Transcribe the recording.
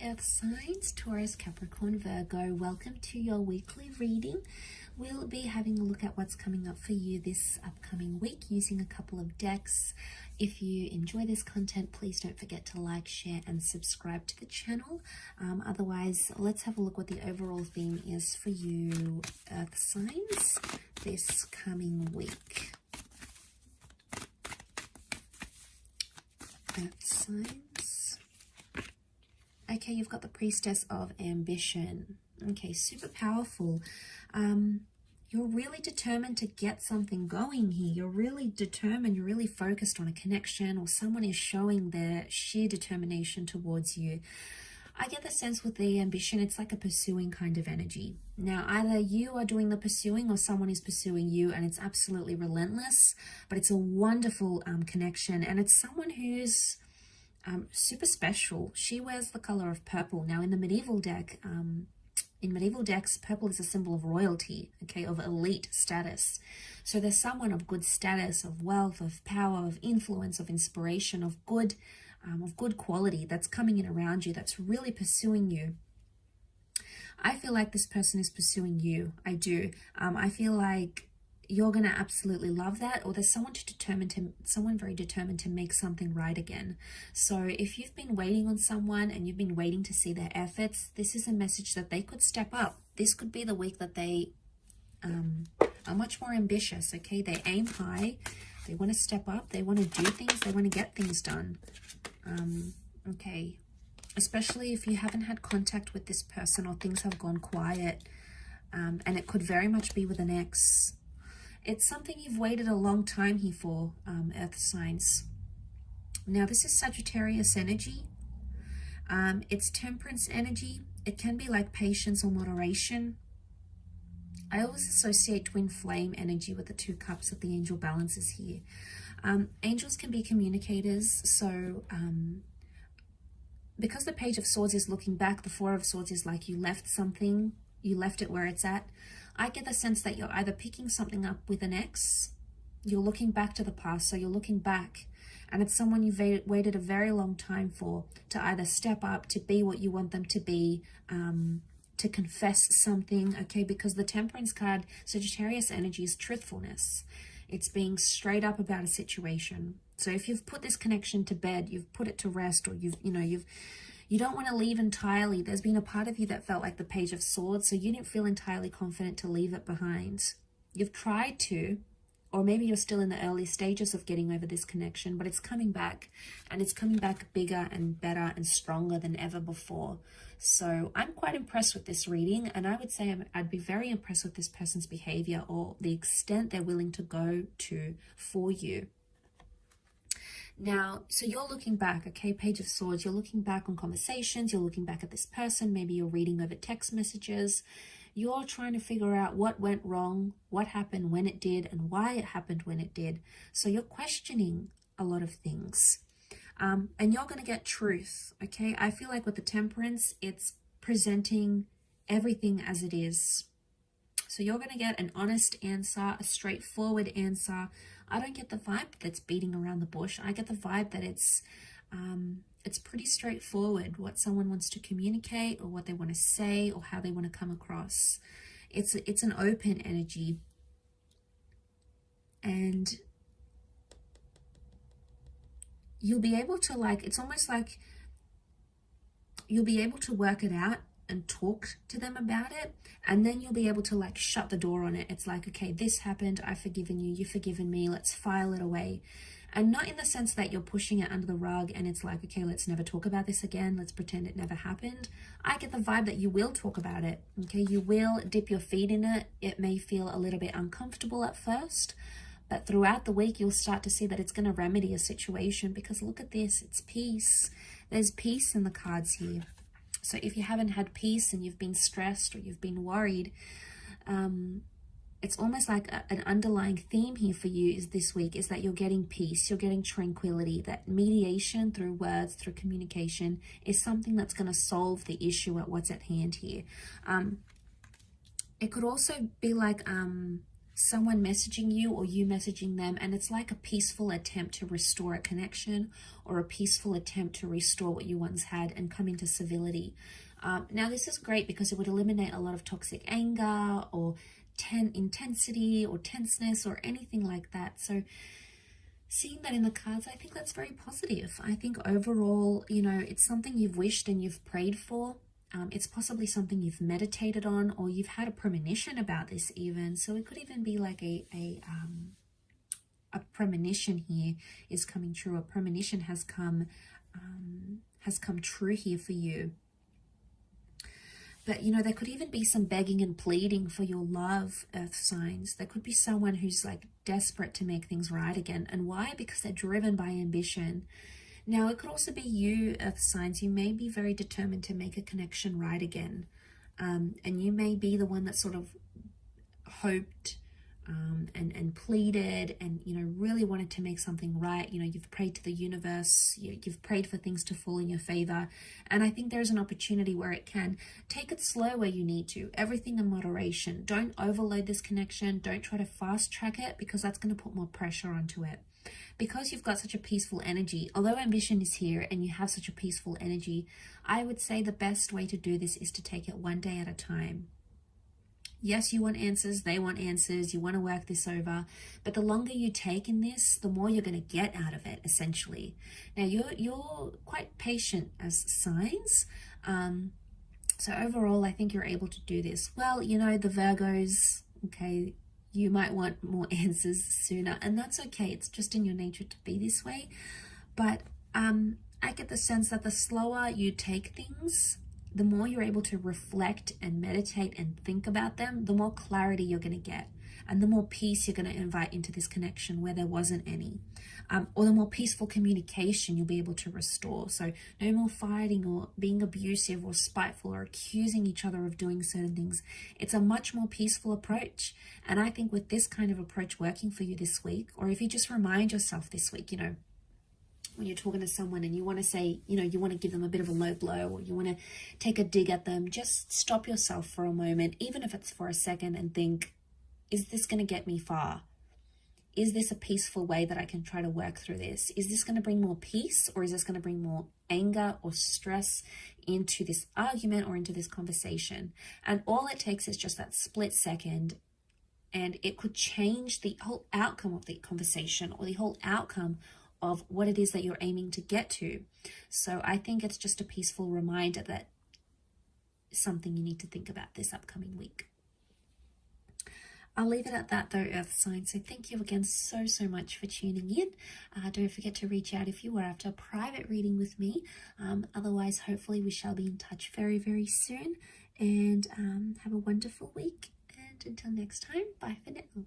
Earth signs, Taurus, Capricorn, Virgo. Welcome to your weekly reading. We'll be having a look at what's coming up for you this upcoming week using a couple of decks. If you enjoy this content, please don't forget to like, share, and subscribe to the channel. Otherwise, let's have a look what the overall theme is for you, Earth signs, this coming week. Earth signs. Okay, you've got the Priestess of Ambition. Okay, super powerful. You're really determined to get something going here. You're really determined, you're really focused on a connection, or someone is showing their sheer determination towards you. I get the sense with the ambition, it's like a pursuing kind of energy. Now, either you are doing the pursuing or someone is pursuing you, and it's absolutely relentless, but it's a wonderful connection, and it's someone who's super special. She wears the color of purple. Now, in the medieval deck, in medieval decks, purple is a symbol of royalty, okay, of elite status. So there's someone of good status, of wealth, of power, of influence, of inspiration, of good quality that's coming in around you, that's really pursuing you. I feel like this person is pursuing you. I do. I feel like you're going to absolutely love that, or there's someone very determined to make something right again. So if you've been waiting on someone and you've been waiting to see their efforts, this is a message that they could step up. This could be the week that they are much more ambitious, okay? They aim high, they want to step up, they want to do things, they want to get things done. Okay, especially if you haven't had contact with this person or things have gone quiet, and it could very much be with an ex. It's something you've waited a long time here for, Earth signs. Now, this is Sagittarius energy. It's Temperance energy. It can be like patience or moderation. I always associate twin flame energy with the 2 cups that the angel balances here. Angels can be communicators. So because the Page of Swords is looking back, the 4 of Swords is like you left something, you left it where it's at. I get the sense that you're either picking something up with an ex, you're looking back to the past, so you're looking back, and it's someone you've waited a very long time for, to either step up, to be what you want them to be, to confess something, okay? Because the Temperance card, Sagittarius energy, is truthfulness. It's being straight up about a situation. So if you've put this connection to bed, you've put it to rest, or you don't want to leave entirely. There's been a part of you that felt like the Page of Swords, so you didn't feel entirely confident to leave it behind. You've tried to, or maybe you're still in the early stages of getting over this connection, but it's coming back, and it's coming back bigger and better and stronger than ever before. So I'm quite impressed with this reading, and I would say I'd be very impressed with this person's behavior or the extent they're willing to go to for you. Now, so you're looking back, okay, Page of Swords, you're looking back on conversations, you're looking back at this person, maybe you're reading over text messages, you're trying to figure out what went wrong, what happened when it did, and why it happened when it did. So you're questioning a lot of things, and you're going to get truth, okay? I feel like with the Temperance, it's presenting everything as it is. So you're going to get an honest answer, a straightforward answer. I don't get the vibe that's beating around the bush. I get the vibe that it's pretty straightforward what someone wants to communicate, or what they want to say, or how they want to come across. It's an open energy, and you'll be able to, like, it's almost like you'll be able to work it out and talk to them about it, and then you'll be able to, like, shut the door on it. It's like, okay, this happened, I've forgiven you, you've forgiven me, let's file it away. And not in the sense that you're pushing it under the rug and it's like, okay, let's never talk about this again, let's pretend it never happened. I get the vibe that you will talk about it, okay? You will dip your feet in it. It may feel a little bit uncomfortable at first, but throughout the week you'll start to see that it's going to remedy a situation, because look at this, it's peace. There's peace in the cards here. So if you haven't had peace and you've been stressed or you've been worried, it's almost like an underlying theme here for you is this week is that you're getting peace, you're getting tranquility, that mediation through words, through communication is something that's going to solve the issue at what's at hand here. It could also be like someone messaging you or you messaging them, and it's like a peaceful attempt to restore a connection or a peaceful attempt to restore what you once had and come into civility. Now, this is great because it would eliminate a lot of toxic anger or intensity or tenseness or anything like that. So seeing that in the cards, I think that's very positive. I think overall, you know, it's something you've wished and you've prayed for. It's possibly something you've meditated on, or you've had a premonition about this even. So it could even be like a premonition here is coming true. A premonition has come true here for you. But, you know, there could even be some begging and pleading for your love, earth signs. There could be someone who's like desperate to make things right again. And why? Because they're driven by ambition. Now, it could also be you, earth signs. You may be very determined to make a connection right again. And you may be the one that sort of hoped and pleaded and, you know, really wanted to make something right. You know, you've prayed to the universe, you've prayed for things to fall in your favor. And I think there's an opportunity where it can. Take it slow where you need to, everything in moderation. Don't overload this connection. Don't try to fast track it, because that's going to put more pressure onto it. Because you've got such a peaceful energy, although ambition is here and you have such a peaceful energy, I would say the best way to do this is to take it one day at a time. Yes, you want answers, they want answers, you want to work this over, but the longer you take in this, the more you're going to get out of it, essentially. Now, you're quite patient as signs, so overall, I think you're able to do this. Well, you know, the Virgos, okay, you might want more answers sooner, and that's okay. It's just in your nature to be this way, but I get the sense that the slower you take things, the more you're able to reflect and meditate and think about them, the more clarity you're going to get, and the more peace you're going to invite into this connection where there wasn't any, or the more peaceful communication you'll be able to restore. So no more fighting or being abusive or spiteful or accusing each other of doing certain things. It's a much more peaceful approach. And I think with this kind of approach working for you this week, or if you just remind yourself this week, you know, when you're talking to someone and you want to say, you know, you want to give them a bit of a low blow, or you want to take a dig at them, just stop yourself for a moment, even if it's for a second, and think, is this going to get me far? Is this a peaceful way that I can try to work through this? Is this going to bring more peace, or is this going to bring more anger or stress into this argument or into this conversation? And all it takes is just that split second, and it could change the whole outcome of the conversation or the whole outcome of what it is that you're aiming to get to. So I think it's just a peaceful reminder that something you need to think about this upcoming week. I'll leave it at that though, earth signs. So thank you again so much for tuning in. Don't forget to reach out if you are after a private reading with me. Otherwise, hopefully we shall be in touch very soon. And have a wonderful week. And until next time, bye for now.